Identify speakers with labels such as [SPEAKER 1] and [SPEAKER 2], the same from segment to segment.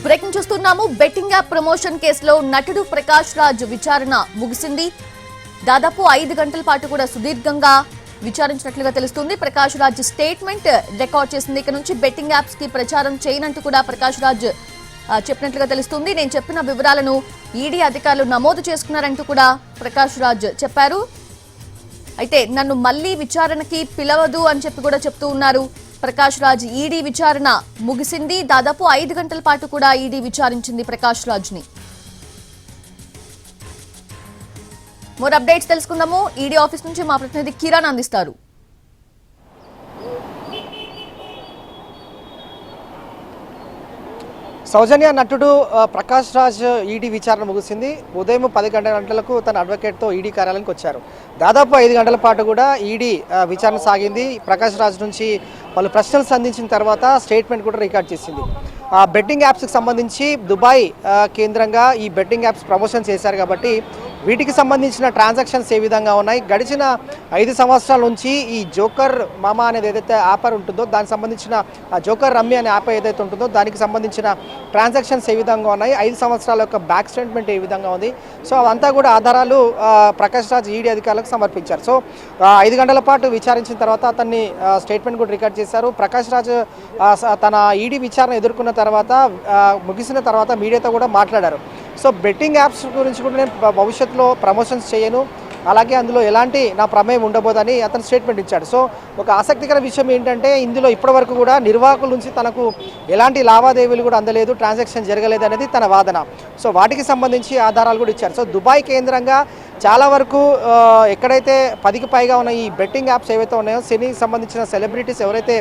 [SPEAKER 1] Breaking చూస్తున్నాము. Betting app promotion కేసులో నటుడు ప్రకాష్ రాజ్ విచారణ ముగిసింది. దాదాపు 5 గంటల పాటు కూడా సుదీర్ఘంగా విచారించినట్లుగా తెలుస్తుంది. ప్రకాష్ రాజ్ స్టేట్మెంట్ రికార్డ్ చేసింది. ఇక నుంచి బెట్టింగ్ యాప్స్ కి ప్రచారం చేయనంటూ కూడా ప్రకాష్ రాజ్ చెప్పినట్లుగా తెలుస్తుంది. నేను చెప్పిన వివరాలను ఈడీ అధికారులు నమోదు చేసుకున్నారంటూ కూడా ప్రకాష్ రాజ్ చెప్పారు. అయితే నన్ను మళ్లీ విచారణకి పిలవదు అని చెప్పి కూడా చెప్తూ ఉన్నారు ప్రకాష్ రాజ్. ఈడీ విచారణ ముగిసింది. దాదాపు 5 గంటల పాటు కూడా ఈడీ విచారించింది ప్రకాష్ రాజ్ ని. మోర్ అప్డేట్స్ తెలుసుకుందాము. ఈడీ ఆఫీస్ నుంచి మా ప్రతినిధి కిరణ్ అందిస్తారు.
[SPEAKER 2] సౌజన్య, నటుడు ప్రకాష్ రాజ్ ఈడీ విచారణ ముగిసింది. ఉదయం 10 గంటలకు తన అడ్వకేట్తో ఈడీ కార్యాలయానికి వచ్చారు. దాదాపు 5 గంటల పాటు కూడా ఈడీ విచారణ సాగింది. ప్రకాష్ రాజ్ నుంచి వాళ్ళు ప్రశ్నలు సంధించిన తర్వాత స్టేట్మెంట్ కూడా రికార్డ్ చేసింది. బెట్టింగ్ యాప్స్కి సంబంధించి దుబాయ్ కేంద్రంగా ఈ బెట్టింగ్ యాప్స్ ప్రమోషన్ చేశారు కాబట్టి వీటికి సంబంధించిన ట్రాన్సాక్షన్స్ ఏ విధంగా ఉన్నాయి, గడిచిన 5 సంవత్సరాల నుంచి ఈ జోకర్ మామా అనేది ఏదైతే యాప్ ఉంటుందో దానికి సంబంధించిన జోకర్ రమ్మీ అనే యాప్ ఏదైతే ఉంటుందో దానికి సంబంధించిన ట్రాన్సాక్షన్స్ ఏ విధంగా ఉన్నాయి, 5 సంవత్సరాల యొక్క బ్యాక్ స్టేట్మెంట్ ఏ విధంగా ఉంది, సో అవంతా కూడా ఆధారాలు ప్రకాష్ రాజ్ ఈడీ అధికారులకు సమర్పించారు. సో 5 గంటల పాటు విచారించిన తర్వాత అతన్ని స్టేట్మెంట్ కూడా రికార్డ్ చేశారు. ప్రకాష్ రాజ్ తన ఈడీ విచారణ ఎదుర్కొన్న తర్వాత ముగిసిన తర్వాత మీడియాతో కూడా మాట్లాడారు. సో బెట్టింగ్ యాప్స్ గురించి కూడా నేను భవిష్యత్తులో ప్రమోషన్స్ చేయను, అలాగే అందులో ఎలాంటి నా ప్రమేయం ఉండబోదని అతను స్టేట్మెంట్ ఇచ్చాడు. సో ఒక ఆసక్తికర విషయం ఏంటంటే ఇందులో ఇప్పటివరకు కూడా నిర్వాహకుల నుంచి తనకు ఎలాంటి లావాదేవీలు కూడా అందలేదు, ట్రాన్సాక్షన్ జరగలేదు అనేది తన వాదన. సో వాటికి సంబంధించి ఆధారాలు కూడా ఇచ్చారు. సో దుబాయ్ కేంద్రంగా చాలా వరకు ఎక్కడైతే 10కి పైగా ఉన్న ఈ బెట్టింగ్ యాప్స్ ఏవైతే ఉన్నాయో, సినీకి సంబంధించిన సెలబ్రిటీస్ ఎవరైతే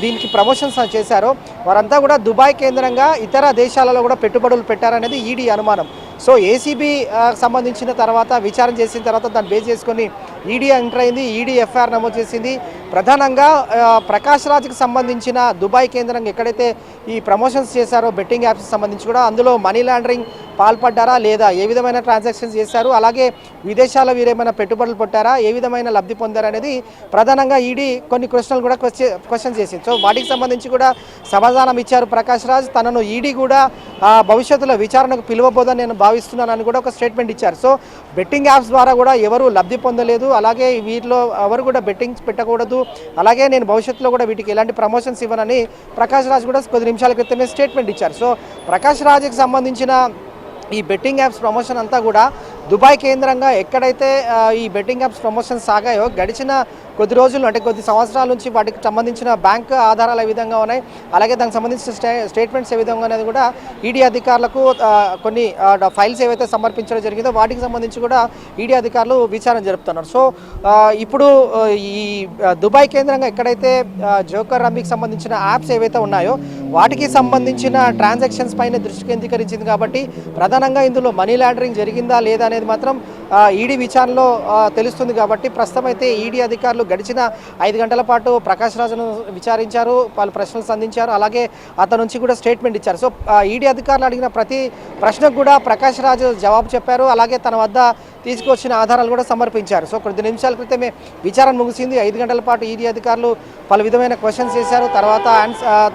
[SPEAKER 2] దీనికి ప్రమోషన్స్ చేశారో వారంతా కూడా దుబాయ్ కేంద్రంగా ఇతర దేశాలలో కూడా పెట్టుబడులు పెట్టారనేది ఈడీ అనుమానం. సో ఏసీబీ సంబంధించిన తర్వాత విచారణ చేసిన తర్వాత దాన్ని బేస్ చేసుకొని ఈడీ ఎంటర్ అయింది. ఈడీ ఎఫ్ఐఆర్ నమోదు చేసింది. ప్రధానంగా ప్రకాష్ రాజ్కి సంబంధించిన దుబాయ్ కేంద్రంగా ఎక్కడైతే ఈ ప్రమోషన్స్ చేశారో బెట్టింగ్ యాప్స్కి సంబంధించి కూడా అందులో మనీ లాండరింగ్ పాల్పడ్డారా లేదా, ఏ విధమైన ట్రాన్సాక్షన్స్ చేశారు, అలాగే విదేశాల్లో వీరేమైనా పెట్టుబడులు పెట్టారా, ఏ విధమైన లబ్ధి పొందారనేది ప్రధానంగా ఈడీ కొన్ని ప్రశ్నలు కూడా క్వశ్చన్ చేసింది. సో వాటికి సంబంధించి కూడా సమాధానం ఇచ్చారు ప్రకాష్ రాజ్. తనను ఈడీ కూడా భవిష్యత్తులో విచారణకు పిలువబోదని నేను భావిస్తున్నానని కూడా ఒక స్టేట్మెంట్ ఇచ్చారు. సో బెట్టింగ్ యాప్స్ ద్వారా కూడా ఎవరు లబ్ధి పొందలేదు, అలాగే వీటిలో ఎవరు కూడా బెట్టింగ్స్ పెట్టకూడదు, అలాగే నేను భవిష్యత్తులో కూడా వీటికి ఎలాంటి ప్రమోషన్స్ ఇవ్వనని ప్రకాష్ రాజ్ కూడా కొద్ది నిమిషాల క్రితమే స్టేట్మెంట్ ఇచ్చారు. సో ప్రకాష్ రాజ్కి సంబంధించిన ఈ బెట్టింగ్ యాప్స్ ప్రమోషన్ అంతా కూడా దుబాయ్ కేంద్రంగా ఎక్కడైతే ఈ బెట్టింగ్ యాప్స్ ప్రమోషన్ సాగాయో గడిచిన కొద్ది రోజులు అంటే కొద్ది సంవత్సరాల నుంచి వాటికి సంబంధించిన బ్యాంక్ ఆధారాలు ఏ విధంగా ఉన్నాయి, అలాగే దానికి సంబంధించిన స్టేట్మెంట్స్ ఏ విధంగా అనేది కూడా ఈడీ అధికారులకు కొన్ని ఫైల్స్ ఏవైతే సమర్పించడం జరిగిందో వాటికి సంబంధించి కూడా ఈడీ అధికారులు విచారణ జరుపుతున్నారు. సో ఇప్పుడు ఈ దుబాయ్ కేంద్రంగా ఎక్కడైతే జోకర్ రమ్మీకి సంబంధించిన యాప్స్ ఏవైతే ఉన్నాయో వాటికి సంబంధించిన ట్రాన్సాక్షన్స్ పైన దృష్టి కేంద్రీకరించింది కాబట్టి ప్రధానంగా ఇందులో మనీ లాండరింగ్ జరిగిందా లేదా అనేది మాత్రం ఈడీ విచారణలో తెలుస్తుంది. కాబట్టి ప్రస్తుతం అయితే ఈడీ అధికారులు గడిచిన 5 గంటల పాటు ప్రకాష్ రాజ్ను విచారించారు, వాళ్ళు ప్రశ్నలు సంధించారు, అలాగే అతని నుంచి కూడా స్టేట్మెంట్ ఇచ్చారు. సో ఈడీ అధికారులు అడిగిన ప్రతి ప్రశ్నకు కూడా ప్రకాష్ రాజ్ జవాబు చెప్పారు, అలాగే తన వద్ద తీసుకొచ్చిన ఆధారాలు కూడా సమర్పించారు. సో కొద్ది నిమిషాల క్రితమే విచారణ ముగిసింది. 5 గంటల పాటు ఈడీ అధికారులు పలు విధమైన క్వశ్చన్స్ చేశారు, తర్వాత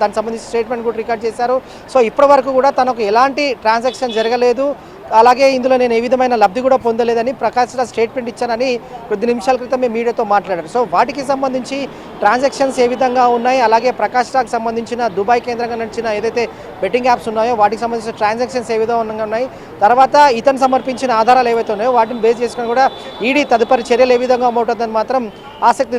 [SPEAKER 2] దానికి సంబంధించి స్టేట్మెంట్ కూడా రికార్డ్ చేశారు. సో ఇప్పటి వరకు కూడా తనకు ఎలాంటి ట్రాన్సాక్షన్ జరగలేదు, అలాగే ఇందులో నేను ఏ విధమైన లబ్ధి కూడా పొందలేదని ప్రకాష్ రాజ్ స్టేట్మెంట్ ఇచ్చానని కొద్ది నిమిషాల క్రితమే మీడియాతో మాట్లాడారు. సో వాటికి సంబంధించి ట్రాన్సాక్షన్స్ ఏ విధంగా ఉన్నాయి, అలాగే ప్రకాష్ రాజ్కి సంబంధించిన దుబాయ్ కేంద్రంగా నడిచిన ఏదైతే బెట్టింగ్ యాప్స్ ఉన్నాయో వాటికి సంబంధించిన ట్రాన్సాక్షన్స్ ఏ విధంగా ఉన్నాయి, తర్వాత ఇతను సమర్పించిన ఆధారాలు ఏవైతే ఉన్నాయో వాటిని బేస్ చేసుకొని కూడా ఈడీ తదుపరి చర్యలు ఏ విధంగా ఉంటుందని మాత్రం ఆసక్తి